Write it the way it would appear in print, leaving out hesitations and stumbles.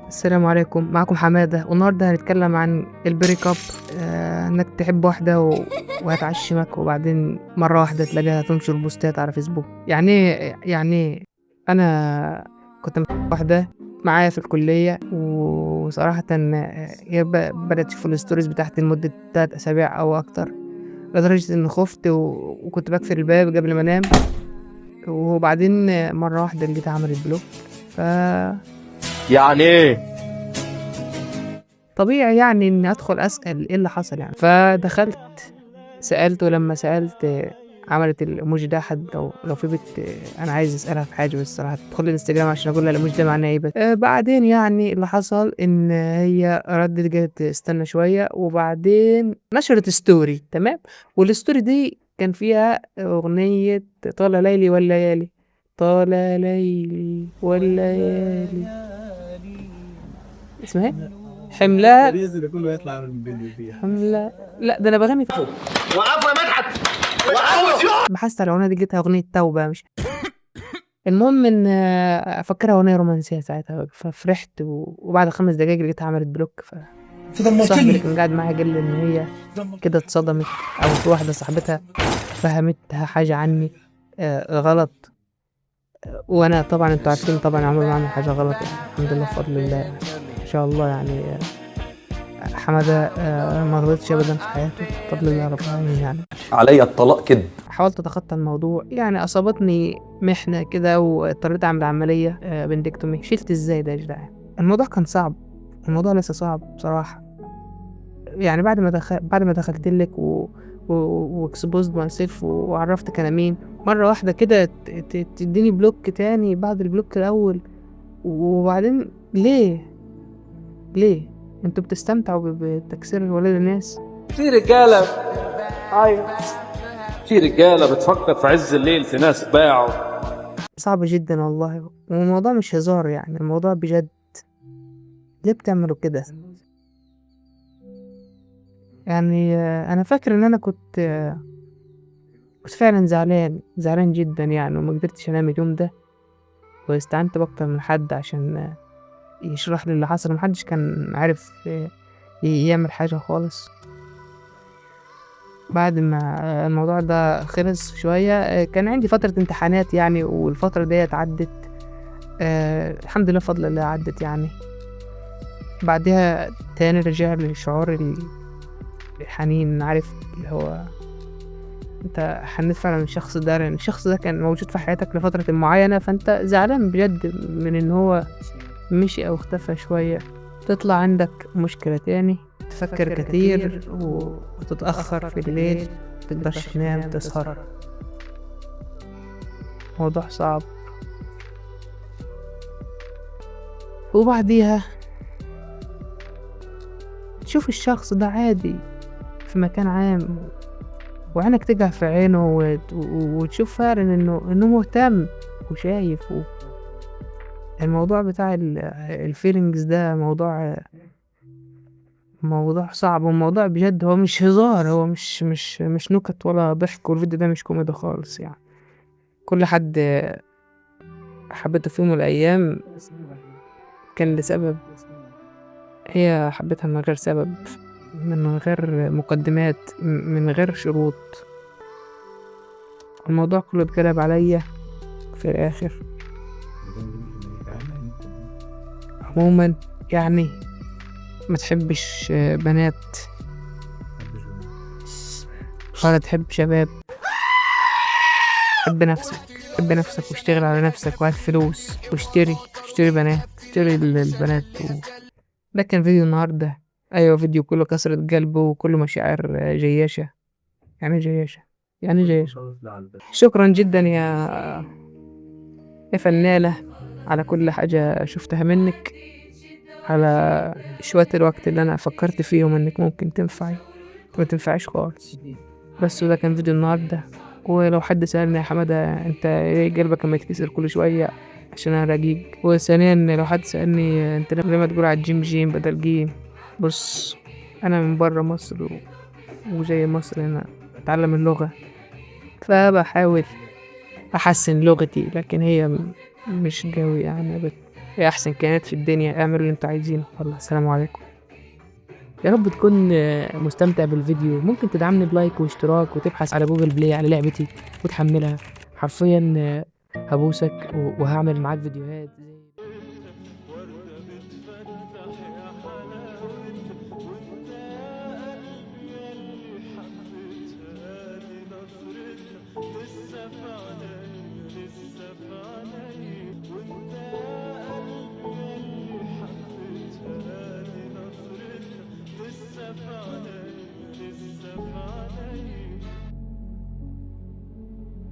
السلام عليكم، معاكم حمادة، والنهارده هنتكلم عن البريك اب. إنك تحب واحدة وهتعشمك وبعدين مرة واحدة تلاقيها تنشر بوستات على فيسبوك. يعني أنا كنت واحدة معايا في الكلية، وصراحةً هي بدأت تشوف الستوريز بتاعتي لمدة 3 أسابيع أو أكتر، لدرجة إني خُفت وكنت باقفل الباب قبل ما أنام، وبعدين مرة واحدة لقيتها عملت بلوك. ف يعني ايه؟ طبيعي يعني إني أدخل أسأل إيه اللي حصل يعني، فدخلت سألت، ولمّا سألت عملت الemoji ده. حد لو في بنت أنا عايز أسألها في حاجة، بس هتدخل لي الإنستجرام عشان أقول لها الemoji ده معناه إيه بس. بعدين يعني اللي حصل إن هي ردِّت قالت استنى شوية، وبعدين نشرت story تمام، والstory دي كان فيها أغنية طال ليلي والليالي، طال ليلي والليالي اسمها إيه؟ حملان الريلز ده كله هيطلع من فيديو فيها. حملة. لأ ده أنا باغني وقفوا يا مدحت. وقفوا. بحثت على الأغنية دي لقيتها أغنية توبة مش المهم إن أفكّرها أغنية رومانسية ساعتها، ففرحت وبعد 5 دقايق لقيتها عملت بلوك. فصاحبي اللي دمرتني. كان قاعد معايا قال لي إن هي كده اتصدمت، أو في واحدة صاحبتها فهمتها حاجة عني غلط. وأنا طبعًا أنتم عارفين طبعًا عمري ما أعمل حاجة غلط يعني، الحمد لله بفضل الله ما شاء الله يعني. حمادة ما غلطش أبدًا في حياته بفضل الله رب العالمين يعني. عليا الطلاق كده. حاولت أتخطى الموضوع، يعني أصابتني محنة كده واضطريت أعمل عملية appendectomy. شِلت إزاي ده يا جدعان! الموضوع كان صعب، الموضوع لسه صعب بصراحة. يعني بعد ما دخلت لِك وexposed myself وعرّفتِك أنا مين، مرّة واحدة كده تدّيني block تاني بعد الblock الأول. وبعدين ليه، ليه؟ أنتم بتستمتعوا بتكسير الولاد الناس؟ في رجالة أيوة في رجالة بتفكر في عز الليل في ناس باعوا. صعب جدًا والله، والموضوع مش هزار يعني، الموضوع بجد. ليه بتعملوا كده؟ يعني أنا فاكر إن أنا كنت فعلًا زعلان، زعلان جدًا يعني، وما قدرتش أنام اليوم ده، واستعنت بأكتر من حد عشان يشرح لي اللي حصل. ما حدش كان عارف يعمل حاجة خالص. بعد ما الموضوع ده خلص شوية، كان عندي فترة امتحانات يعني، والفترة ديّة عدِّت. الحمد لله بفضل الله عدِّت يعني. بعدها تاني رجع لي شعور الحنين، عارف اللي هو أنت حنّيت فعلًا للشخص ده، لإن الشخص ده كان موجود في حياتك لفترةٍ معيّنة، فأنت زعلان بجد من إن هو مشي أو اختفى شوية. تطلع عندك مشكلة تاني، تفكّر كتير وتتأخّر في الليل، متقدرش تنام، تسهر. موضوع صعب. وبعديها تشوف الشخص ده عادي في مكان عام، وعينك تقع في عينه وتشوف فعلًا إنه مهتم وشايف. الموضوع بتاع الfeelings ده موضوع صعب، والموضوع بجد هو مش هزار، هو مش نكت ولا ضحك، والفيديو ده مش كوميدي خالص يعني. كل حد حبيته في يوم من الأيام كان لسبب، هي حبتها من غير سبب، من غير مقدمات، من غير شروط. الموضوع كله اتقلب عليَّ في الآخر. عمومًا يعني ما تحبش بنات ولا تحب شباب. حب نفسك، حب نفسك واشتغل على نفسك وهات فلوس واشتري بنات، اشتري البنات ده كان فيديو النهارده. أيوه فيديو كله كسرة قلب وكله مشاعر جياشة. يعني إيه جياشة؟ يعني إيه جياشة؟ شكرًا جدًا يا فنانة على كل حاجة شُفتها منِّك، على شوية الوقت اللي أنا فكّرت فيهم إنِّك ممكن تنفعي، ما تنفعيش خالص. بس وده كان فيديو النهارده. ولو حد سألني يا حمادة أنت ليه قلبك أمّا يتكسر كل شوية؟ عشان أنا رقيق. وثانيًا لو حد سألني أنت ليه ما تقول على الجيم جيم بدل جيم؟ بُص، أنا من برّه مصر وجاي مصر هنا أتعلّم اللغة، فباحاول أحسّن لغتي، لكن هي مش قوي يعني هي احسن كائنات في الدنيا، اعملوا اللي انتوا عايزينه. والله السلام عليكم. يا رب تكون مستمتع بالفيديو. ممكن تدعمني بلايك واشتراك وتبحث على جوجل بلاي على لعبتي وتحملها. حرفيا هبوسك وهعمل معاك فيديوهات زي